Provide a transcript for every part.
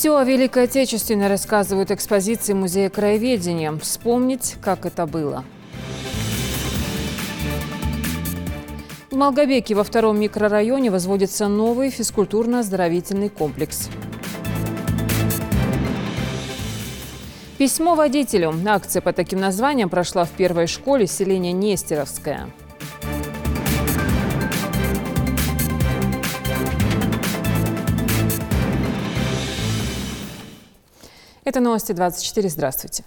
Все о Великой Отечественной рассказывают экспозиции Музея краеведения. Вспомнить, как это было. В Малгобеке во втором микрорайоне возводится новый физкультурно-оздоровительный комплекс. Письмо водителю. Акция по таким названиям прошла в первой школе селения Нестеровское. Это новости 24. Здравствуйте.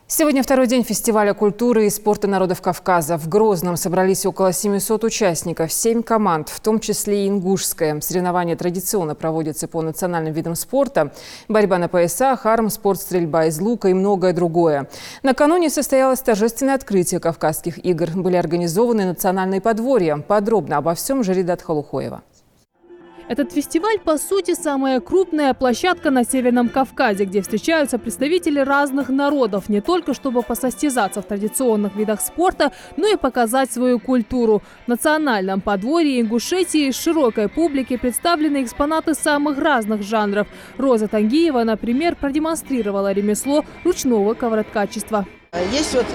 Сегодня второй день фестиваля культуры и спорта народов Кавказа. В Грозном собрались около 700 участников, 7 команд, в том числе и ингушская. Соревнования традиционно проводятся по национальным видам спорта. Борьба на поясах, армспорт, стрельба из лука и многое другое. Накануне состоялось торжественное открытие Кавказских игр. Были организованы национальные подворья. Подробно обо всем Жаридат Халухоева. Этот фестиваль, по сути, самая крупная площадка на Северном Кавказе, где встречаются представители разных народов, не только чтобы посостязаться в традиционных видах спорта, но и показать свою культуру. В национальном подворье Ингушетии широкой публике представлены экспонаты самых разных жанров. Роза Тангиева, например, продемонстрировала ремесло ручного ковроткачества. Есть вот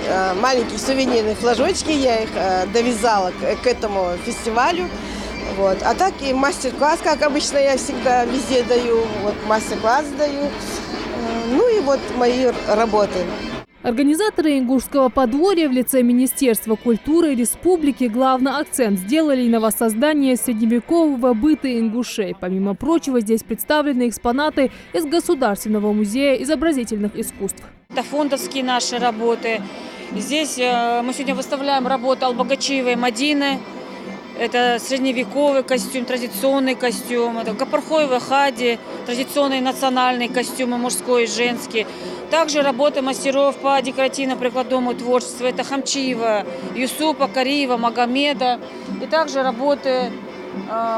маленькие сувенирные флажочки, я их довязала к этому фестивалю. Вот. А так и мастер-класс, как обычно я всегда везде даю, вот мастер-класс даю, ну и вот мои работы. Организаторы ингушского подворья в лице Министерства культуры республики главный акцент сделали на воссоздание средневекового быта ингушей. Помимо прочего, здесь представлены экспонаты из Государственного музея изобразительных искусств. Это фондовские наши работы. Здесь мы сегодня выставляем работу Албогачиевой Мадины. Это средневековый костюм, традиционный костюм. Это Гапархоева Хади, традиционные национальные костюмы, мужской и женский. Также работы мастеров по декоративно-прикладному творчеству. Это Хамчиева, Юсупа, Кариева, Магомеда. И также работы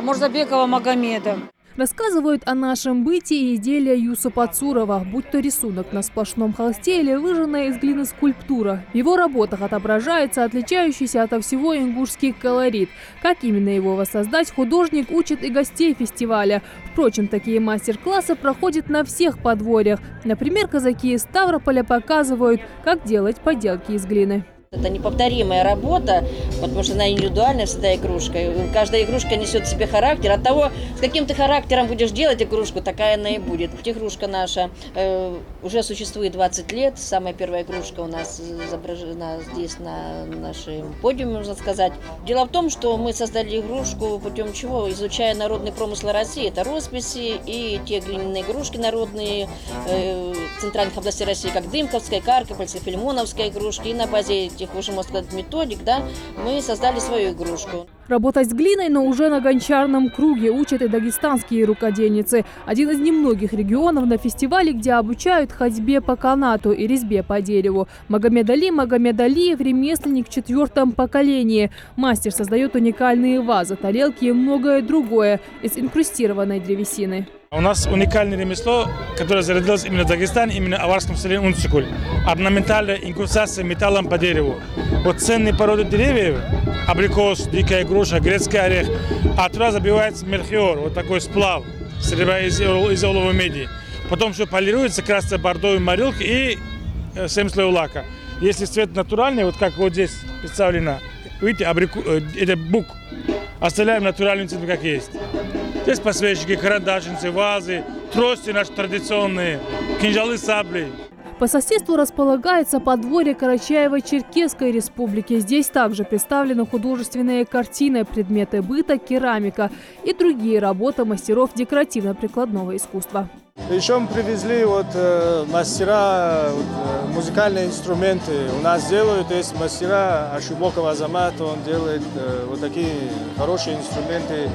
Мурзабекова, Магомеда. Рассказывают о нашем быте и изделия Юсупа Цурова, будь то рисунок на сплошном холсте или выжженная из глины скульптура. В его работах отображается отличающийся ото всего ингушский колорит. Как именно его воссоздать, художник учит и гостей фестиваля. Впрочем, такие мастер-классы проходят на всех подворьях. Например, казаки из Ставрополя показывают, как делать поделки из глины. Это неповторимая работа, потому что она индивидуальная всегда игрушка. Каждая игрушка несет в себе характер. От того, с каким ты характером будешь делать игрушку, такая она и будет. Игрушка наша уже существует 20 лет. Самая первая игрушка у нас изображена здесь на нашем подиуме, можно сказать. Дело в том, что мы создали игрушку путем чего? Изучая народный промысл России. Это росписи и те глиняные игрушки народные центральных областей России, как Дымковская, Каркопольская, Филимоновская игрушки. И на базе этих, уже можно сказать, методик, да, мы создали свою игрушку. Работать с глиной, но уже на гончарном круге учат и дагестанские рукодельницы. Один из немногих регионов на фестивале, где обучают ходьбе по канату и резьбе по дереву. Магомед Алиев – ремесленник в 4-м поколении. Мастер создает уникальные вазы, тарелки и многое другое из инкрустированной древесины. У нас уникальное ремесло, которое зародилось именно в Дагестане, именно в аварском селе Унцукуль. Орнаментальная инкрустация металлом по дереву. Вот ценные породы деревьев, абрикос, дикая груша, грецкий орех, а туда забивается мельхиор, вот такой сплав, серебра из оловой меди. Потом все полируется, красится бордовой морилкой и 7 слоев лака. Если цвет натуральный, вот как вот здесь представлено, видите, это бук, оставляем натуральный цвет, как есть. Здесь подсвечники, карандашницы, вазы, трости наши традиционные, кинжалы, сабли. По соседству располагается подворье Карачаево-Черкесской республики. Здесь также представлены художественные картины, предметы быта, керамика и другие работы мастеров декоративно-прикладного искусства. Еще мы привезли мастера музыкальные инструменты. У нас делают, есть мастера Ашибоков Азамат, он делает вот такие хорошие инструменты.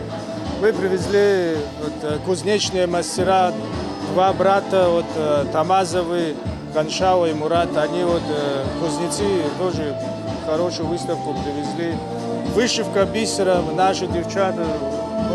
Мы привезли кузнечные мастера, 2 брата, Тамазовы, Каншава и Мурат. Они кузнецы, тоже хорошую выставку привезли. Вышивка бисером, наши девчата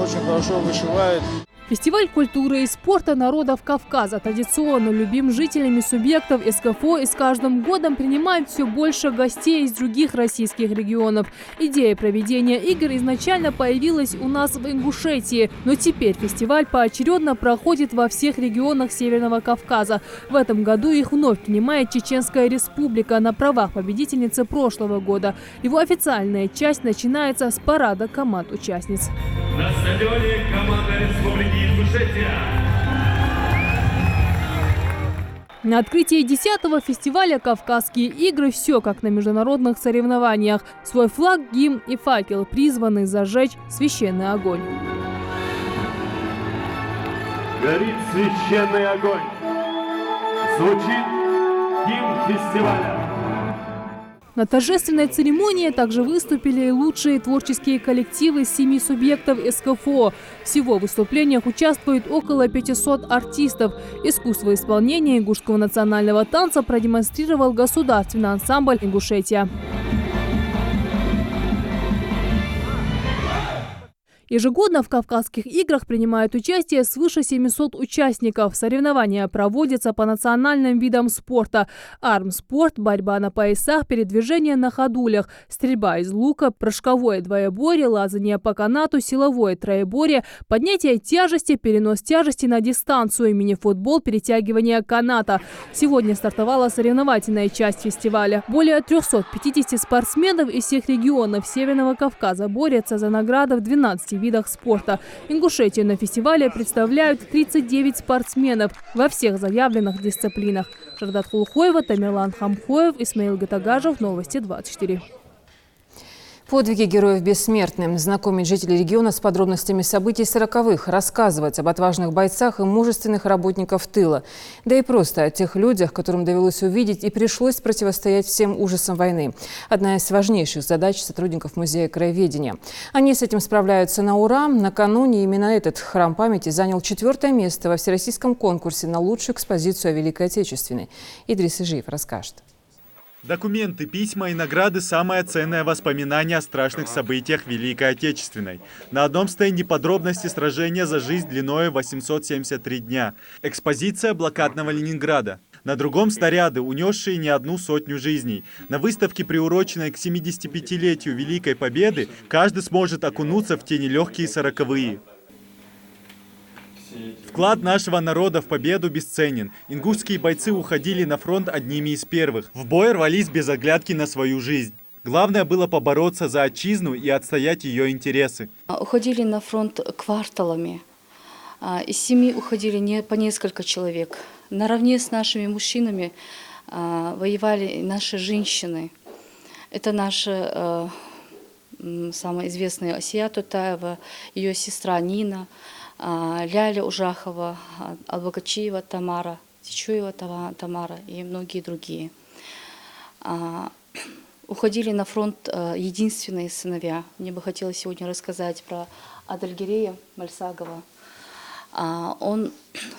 очень хорошо вышивают. Фестиваль культуры и спорта народов Кавказа традиционно любим жителями субъектов СКФО и с каждым годом принимает все больше гостей из других российских регионов. Идея проведения игр изначально появилась у нас в Ингушетии, но теперь фестиваль поочередно проходит во всех регионах Северного Кавказа. В этом году их вновь принимает Чеченская Республика на правах победительницы прошлого года. Его официальная часть начинается с парада команд-участниц. На стадионе команда Республики Ингушетия. На открытии 10-го фестиваля «Кавказские игры» все как на международных соревнованиях. Свой флаг, гимн и факел призваны зажечь священный огонь. Горит священный огонь. Звучит гимн фестиваля. На торжественной церемонии также выступили лучшие творческие коллективы 7 субъектов СКФО. Всего в выступлениях участвует около 500 артистов. Искусство исполнения ингушского национального танца продемонстрировал государственный ансамбль «Ингушетия». Ежегодно в Кавказских играх принимают участие свыше 700 участников. Соревнования проводятся по национальным видам спорта. Армспорт, борьба на поясах, передвижение на ходулях, стрельба из лука, прыжковое двоеборье, лазание по канату, силовое троеборье, поднятие тяжести, перенос тяжести на дистанцию, мини-футбол, перетягивание каната. Сегодня стартовала соревновательная часть фестиваля. Более 350 спортсменов из всех регионов Северного Кавказа борются за награды в 12 видах спорта. Ингушетию на фестивале представляют 39 спортсменов во всех заявленных дисциплинах. Жардат Хулхоева, Тамерлан Хамхоев, Исмаил Гатагажев. Новости 24. Подвиги героев бессмертны. Знакомить жителей региона с подробностями событий 40-х, рассказывать об отважных бойцах и мужественных работников тыла. Да и просто о тех людях, которым довелось увидеть и пришлось противостоять всем ужасам войны. Одна из важнейших задач сотрудников Музея краеведения. Они с этим справляются на ура. Накануне именно этот храм памяти занял 4-е место во всероссийском конкурсе на лучшую экспозицию о Великой Отечественной. Идрис Ижиев расскажет. Документы, письма и награды – самое ценное воспоминание о страшных событиях Великой Отечественной. На одном стенде подробности сражения за жизнь длиной 873 дня. Экспозиция блокадного Ленинграда. На другом снаряды, унесшие не одну сотню жизней. На выставке, приуроченной к 75-летию Великой Победы, каждый сможет окунуться в те нелегкие 40-е. Вклад нашего народа в победу бесценен. Ингушские бойцы уходили на фронт одними из первых. В бой рвались без оглядки на свою жизнь. Главное было побороться за отчизну и отстоять ее интересы. Уходили на фронт кварталами. Из семьи уходили не по несколько человек. Наравне с нашими мужчинами воевали наши женщины. Это наша самая известная Асия Тутаева, ее сестра Нина, Ляля Ужахова, Албагачиева Тамара, Тичуева Тамара и многие другие. Уходили на фронт единственные сыновья. Мне бы хотелось сегодня рассказать про Адальгерея Мальсагова. Он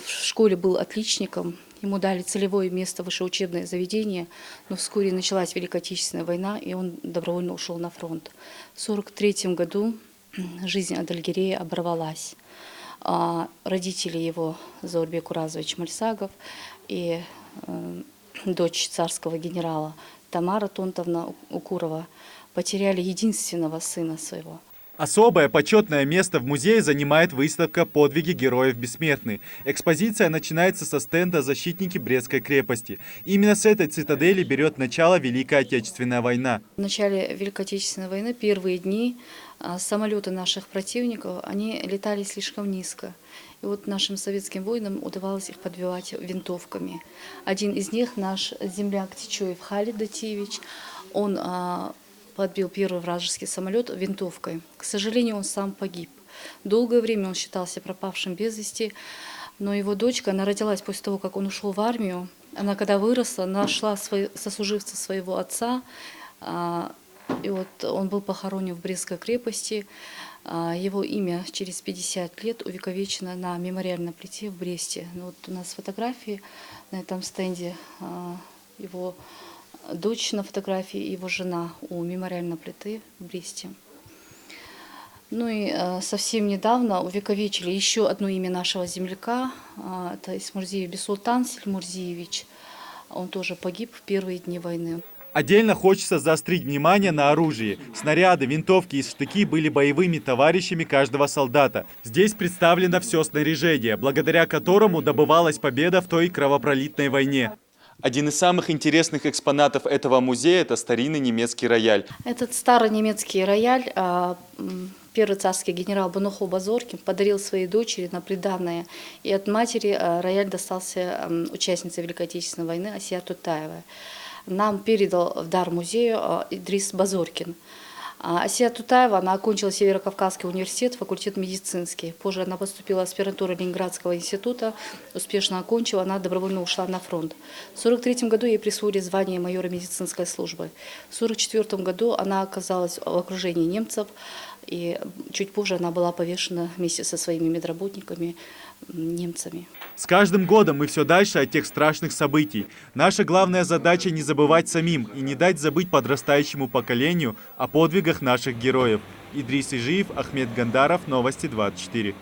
в школе был отличником, ему дали целевое место в высшее учебное заведение, но вскоре началась Великая Отечественная война, и он добровольно ушел на фронт. В 1943 году жизнь Адальгерея оборвалась. Родители его, Заурбек Уразович Мальсагов и дочь царского генерала Тамара Тонтовна Укурова, потеряли единственного сына своего. Особое почетное место в музее занимает выставка «Подвиги героев бессмертны». Экспозиция начинается со стенда «Защитники Брестской крепости». Именно с этой цитадели берет начало Великая Отечественная война. В начале Великой Отечественной войны, первые дни, самолеты наших противников, они летали слишком низко. И вот нашим советским воинам удавалось их подбивать винтовками. Один из них, наш земляк Тичуев Халид Датиевич, он подбил первый вражеский самолет винтовкой. К сожалению, он сам погиб. Долгое время он считался пропавшим без вести, но его дочка, она родилась после того, как он ушел в армию. Она, когда выросла, нашла сослуживца своего отца, и вот он был похоронен в Брестской крепости. Его имя через 50 лет увековечено на мемориальной плите в Бресте. Вот у нас фотографии на этом стенде, его дочь на фотографии, его жена у мемориальной плиты в Бресте. Ну и совсем недавно увековечили еще одно имя нашего земляка. Это Исмурзиев Бесултан Сельмурзиевич. Он тоже погиб в первые дни войны. Отдельно хочется заострить внимание на оружии. Снаряды, винтовки и штыки были боевыми товарищами каждого солдата. Здесь представлено все снаряжение, благодаря которому добывалась победа в той кровопролитной войне. Один из самых интересных экспонатов этого музея – это старинный немецкий рояль. Этот старый немецкий рояль первый царский генерал Бануху Базоркин подарил своей дочери на приданое. И от матери рояль достался участнице Великой Отечественной войны Асия Тутаевой. Нам передал в дар музею Идрис Базоркин. Асия Тутаева, она окончила Северокавказский университет, факультет медицинский. Позже она поступила в аспирантуру Ленинградского института, успешно окончила, она добровольно ушла на фронт. В 1943 году ей присвоили звание майора медицинской службы. В 1944 году она оказалась в окружении немцев, и чуть позже она была повешена вместе со своими медработниками немцами. С каждым годом мы все дальше от тех страшных событий. Наша главная задача – не забывать самим и не дать забыть подрастающему поколению о подвигах наших героев. Идрис Ижиев, Ахмед Гандаров, Новости 24.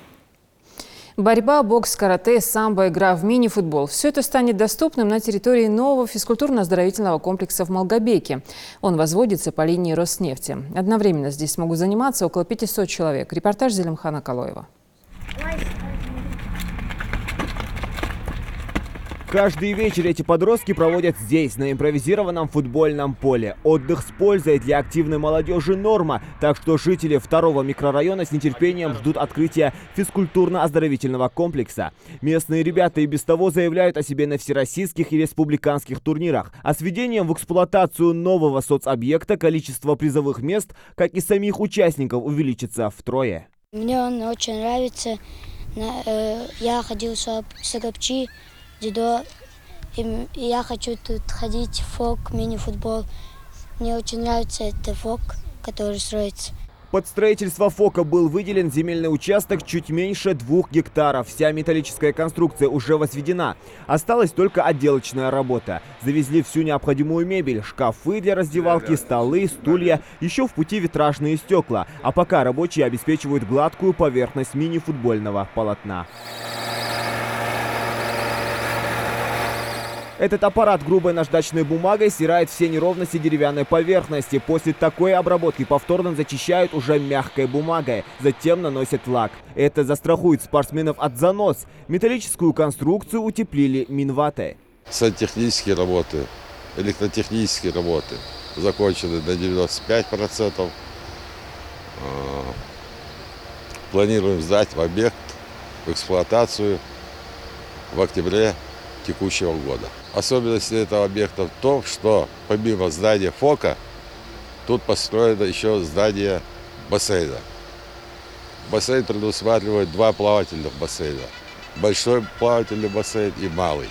Борьба, бокс, карате, самбо, игра в мини-футбол – все это станет доступным на территории нового физкультурно-оздоровительного комплекса в Малгобеке. Он возводится по линии Роснефти. Одновременно здесь смогут заниматься около 500 человек. Репортаж Зелимхана Калоева. Каждый вечер эти подростки проводят здесь, на импровизированном футбольном поле. Отдых с пользой для активной молодежи – норма, так что жители второго микрорайона с нетерпением ждут открытия физкультурно-оздоровительного комплекса. Местные ребята и без того заявляют о себе на всероссийских и республиканских турнирах. А с введением в эксплуатацию нового соцобъекта количество призовых мест, как и самих участников, увеличится втрое. Мне он очень нравится. Я ходил в Сагапчи, дзюдо, и я хочу тут ходить в фок, мини-футбол. Мне очень нравится этот фок, который строится. Под строительство ФОКа был выделен земельный участок чуть меньше 2 гектаров. Вся металлическая конструкция уже возведена. Осталась только отделочная работа. Завезли всю необходимую мебель, шкафы для раздевалки, столы, стулья, еще в пути витражные стекла. А пока рабочие обеспечивают гладкую поверхность мини-футбольного полотна. Этот аппарат грубой наждачной бумагой стирает все неровности деревянной поверхности. После такой обработки повторно зачищают уже мягкой бумагой. Затем наносят лак. Это застрахует спортсменов от занос. Металлическую конструкцию утеплили минватой. Сантехнические работы, электротехнические работы закончены на 95%. Планируем сдать в объект, в эксплуатацию в октябре текущего года. Особенность этого объекта в том, что помимо здания ФОКа, тут построено еще здание бассейна. Бассейн предусматривает 2 плавательных бассейна. Большой плавательный бассейн и малый.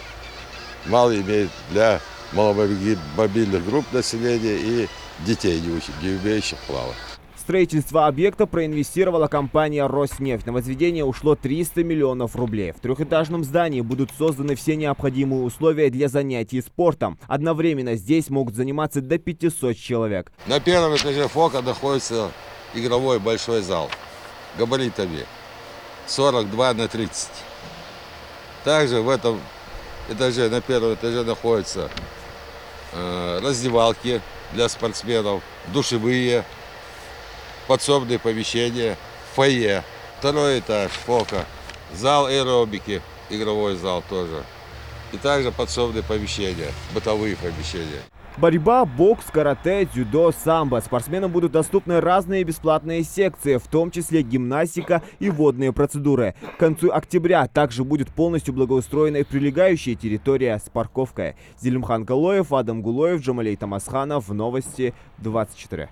Малый имеет для маломобильных групп населения и детей, не умеющих плавать. В строительство объекта проинвестировала компания «Роснефть». На возведение ушло 300 миллионов рублей. В трехэтажном здании будут созданы все необходимые условия для занятий спортом. Одновременно здесь могут заниматься до 500 человек. На первом этаже ФОКа находится игровой большой зал габаритами 42 на 30. Также в этом этаже, на первом этаже находятся раздевалки для спортсменов, душевые, подсобные помещения, фойе. Второй этаж ФОКа, зал аэробики, игровой зал тоже. И также подсобные помещения, бытовые помещения. Борьба, бокс, карате, дзюдо, самбо. Спортсменам будут доступны разные бесплатные секции, в том числе гимнастика и водные процедуры. К концу октября также будет полностью благоустроена и прилегающая территория с парковкой. Зелимхан Калоев, Адам Гулоев, Джамалей Тамасханов. Новости 24.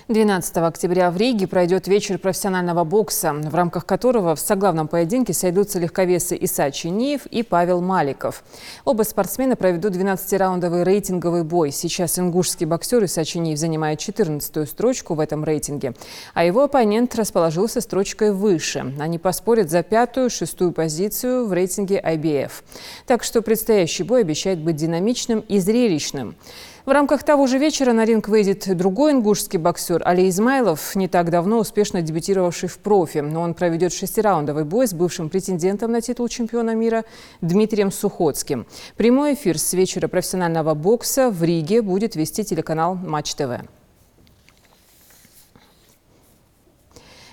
12 октября в Риге пройдет вечер профессионального бокса, в рамках которого в соглавном поединке сойдутся легковесы Иса Чиниев и Павел Маликов. Оба спортсмена проведут 12-раундовый рейтинговый бой. Сейчас ингушский боксер Иса Чиниев занимает 14-ю строчку в этом рейтинге, а его оппонент расположился строчкой выше. Они поспорят за 5-ю, 6-ю позицию в рейтинге IBF. Так что предстоящий бой обещает быть динамичным и зрелищным. В рамках того же вечера на ринг выйдет другой ингушский боксер Али Измайлов, не так давно успешно дебютировавший в профи. Он проведет 6-раундовый бой с бывшим претендентом на титул чемпиона мира Дмитрием Сухоцким. Прямой эфир с вечера профессионального бокса в Риге будет вести телеканал Матч ТВ.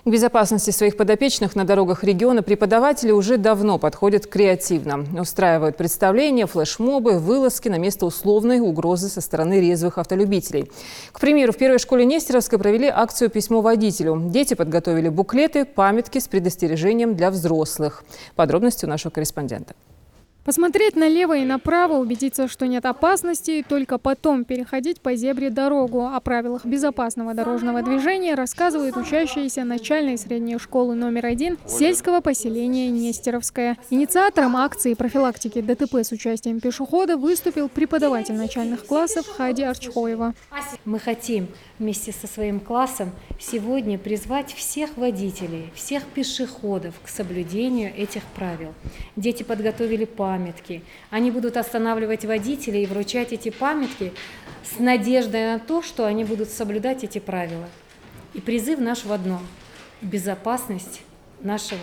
К безопасности своих подопечных на дорогах региона преподаватели уже давно подходят креативно. Устраивают представления, флешмобы, вылазки на место условной угрозы со стороны резвых автолюбителей. К примеру, в первой школе Нестеровской провели акцию «Письмо водителю». Дети подготовили буклеты, памятки с предостережением для взрослых. Подробности у нашего корреспондента. Посмотреть налево и направо, убедиться, что нет опасности, и только потом переходить по зебре дорогу. О правилах безопасного дорожного движения рассказывают учащиеся начальной и средней школы номер 1 сельского поселения Нестеровское. Инициатором акции профилактики ДТП с участием пешехода выступил преподаватель начальных классов Хади Арчхоева. Мы хотим вместе со своим классом сегодня призвать всех водителей, всех пешеходов к соблюдению этих правил. Дети подготовили памятки. Они будут останавливать водителей и вручать эти памятки с надеждой на то, что они будут соблюдать эти правила. И призыв наш в одном – безопасность наших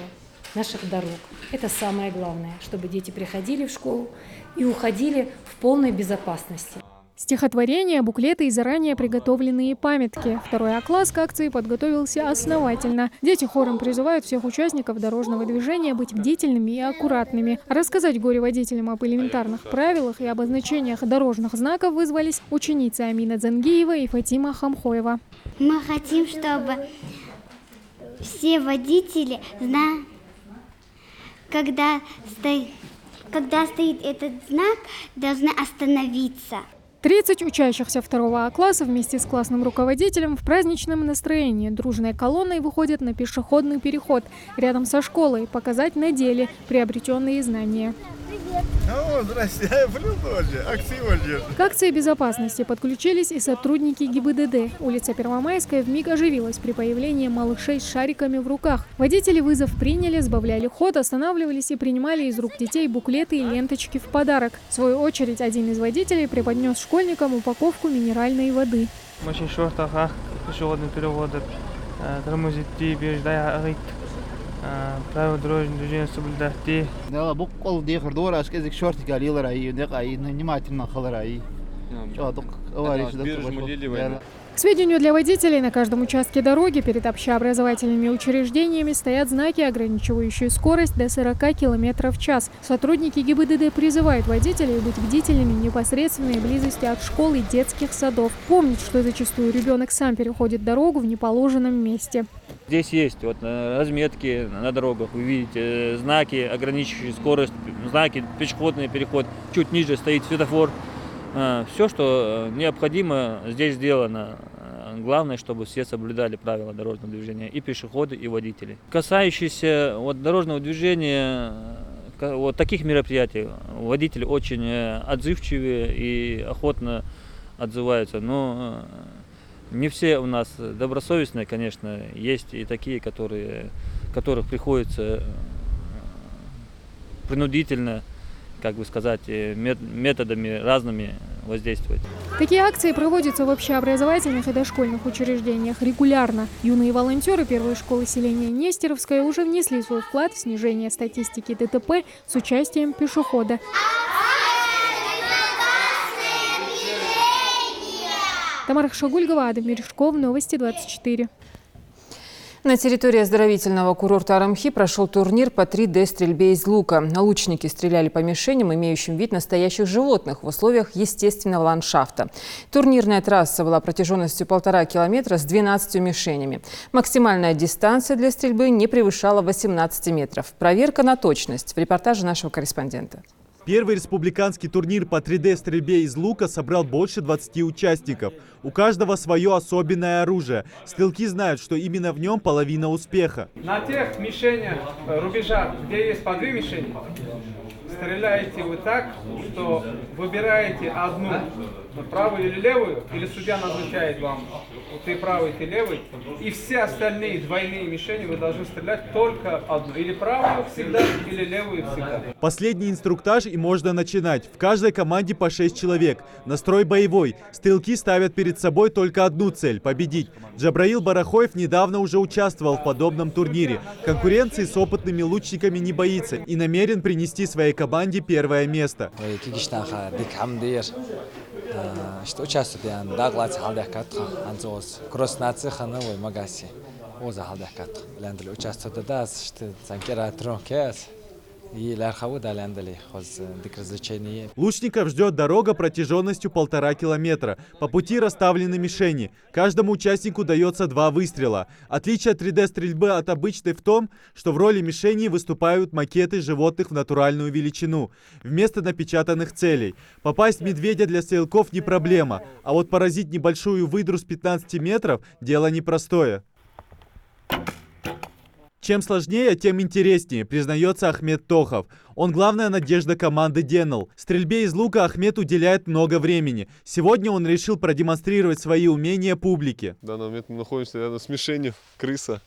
дорог. Это самое главное, чтобы дети приходили в школу и уходили в полной безопасности. Стихотворения, буклеты и заранее приготовленные памятки. Второй А-класс к акции подготовился основательно. Дети хором призывают всех участников дорожного движения быть бдительными и аккуратными. Рассказать горе-водителям об элементарных правилах и обозначениях дорожных знаков вызвались ученицы Амина Дзангиева и Фатима Хамхоева. Мы хотим, чтобы все водители знали, когда стоит этот знак, должны остановиться. 30 учащихся 2 А-класса вместе с классным руководителем в праздничном настроении дружной колонной выходят на пешеходный переход рядом со школой, показать на деле приобретенные знания. Здрасте, К акции безопасности подключились и сотрудники ГИБДД. Улица Первомайская вмиг оживилась при появлении малышей с шариками в руках. Водители вызов приняли, сбавляли ход, останавливались и принимали из рук детей буклеты и ленточки в подарок. В свою очередь, один из водителей преподнес школьникам упаковку минеральной воды. Правила дорожного движения соблюдать. К сведению для водителей, на каждом участке дороги перед общеобразовательными учреждениями стоят знаки, ограничивающие скорость до 40 км в час. Сотрудники ГИБДД призывают водителей быть бдительными в непосредственной близости от школ и детских садов. Помнить, что зачастую ребенок сам переходит дорогу в неположенном месте. Здесь есть разметки на дорогах, вы видите знаки, ограничивающие скорость, знаки, пешеходный переход. Чуть ниже стоит светофор. Все, что необходимо, здесь сделано. Главное, чтобы все соблюдали правила дорожного движения, и пешеходы, и водители. Касающиеся дорожного движения, таких мероприятий, водители очень отзывчивые и охотно отзываются. Но не все у нас добросовестные, конечно, есть и такие, которых приходится принудительно, методами разными воздействовать. Такие акции проводятся в общеобразовательных и дошкольных учреждениях регулярно. Юные волонтеры первой школы селения Нестеровское уже внесли свой вклад в снижение статистики ДТП с участием пешехода. Тамара Шагульгова, Адам Мережков, Новости 24. На территории оздоровительного курорта Арамхи прошел турнир по 3D-стрельбе из лука. Лучники стреляли по мишеням, имеющим вид настоящих животных в условиях естественного ландшафта. Турнирная трасса была протяженностью 1,5 километра с 12 мишенями. Максимальная дистанция для стрельбы не превышала 18 метров. Проверка на точность в репортаже нашего корреспондента. Первый республиканский турнир по 3D-стрельбе из лука собрал больше 20 участников. У каждого свое особенное оружие. Стрелки знают, что именно в нем половина успеха. На тех мишенях, рубежах, где есть по 2 мишени, стреляете вы так, что выбираете одну правую или левую, или судья назначает вам, ты правый, ты левый, и все остальные двойные мишени вы должны стрелять только одну, или правую всегда, или левую всегда. Последний инструктаж и можно начинать. В каждой команде по 6 человек. Настрой боевой. Стрелки ставят перед собой только одну цель – победить. Джабраил Барахоев недавно уже участвовал в подобном турнире. Конкуренции с опытными лучниками не боится и намерен принести своей команде первое место. Что участвует я дагладс халдахкат анзос кросс нацихана ой магаси оза халдахкат лендли участвует дас что санкера тронкес и лархау да лендли хоз дикразачение. Лучников ждет дорога протяженностью 1,5 километра. По пути расставлены мишени. Каждому участнику дается 2 выстрела. Отличие 3D-стрельбы от обычной в том, что в роли мишеней выступают макеты животных в натуральную величину, вместо напечатанных целей. Попасть в медведя для стрелков не проблема, а вот поразить небольшую выдру с 15 метров – дело непростое. Чем сложнее, тем интереснее, признается Ахмед Тохов. Он главная надежда команды «Денал». Стрельбе из лука Ахмед уделяет много времени. Сегодня он решил продемонстрировать свои умения публике. В данный момент мы находимся рядом с мишенью крыса,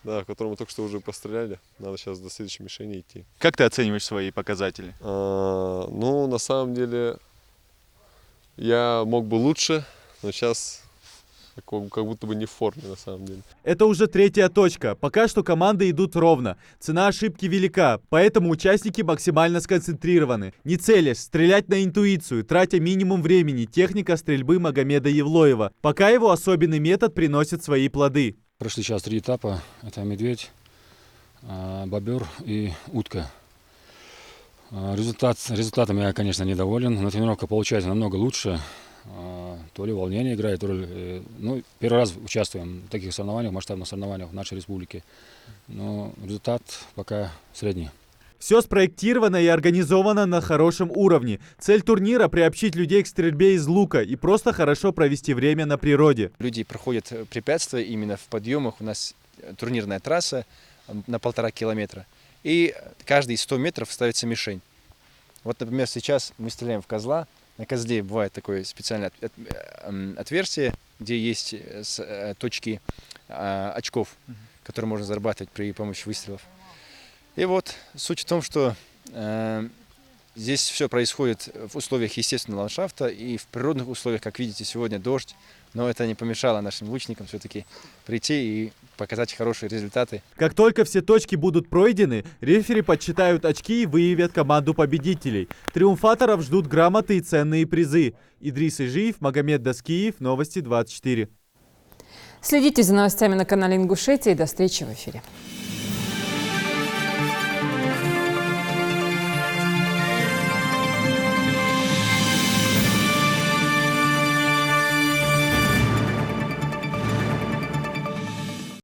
да, в котором мы только что уже постреляли. Надо сейчас до следующей мишени идти. Как ты оцениваешь свои показатели? Ну, на самом деле, я мог бы лучше, но сейчас... как будто бы не в форме, на самом деле. Это уже 3-я точка. Пока что команды идут ровно. Цена ошибки велика, поэтому участники максимально сконцентрированы. Не целясь, стрелять на интуицию, тратя минимум времени. Техника стрельбы Магомеда Евлоева. Пока его особенный метод приносит свои плоды. Прошли сейчас 3 этапа. Это медведь, бобер и утка. Результатом я, конечно, недоволен, но тренировка получается намного лучше. То ли волнение играет, то ли... Ну, первый раз участвуем в таких соревнованиях, масштабных соревнованиях в нашей республике. Но результат пока средний. Все спроектировано и организовано на хорошем уровне. Цель турнира – приобщить людей к стрельбе из лука и просто хорошо провести время на природе. Люди проходят препятствия именно в подъемах. У нас турнирная трасса на 1,5 километра. И каждые 100 метров ставится мишень. Вот, например, сейчас мы стреляем в козла. На козле бывает такое специальное отверстие, где есть точки очков, которые можно зарабатывать при помощи выстрелов. И вот суть в том, что здесь все происходит в условиях естественного ландшафта и в природных условиях, как видите, сегодня дождь. Но это не помешало нашим лучникам все-таки прийти и показать хорошие результаты. Как только все точки будут пройдены, рефери подсчитают очки и выявят команду победителей. Триумфаторов ждут грамоты и ценные призы. Идрис Ижиев, Магомед Даскиев, Новости 24. Следите за новостями на канале Ингушетии. До встречи в эфире.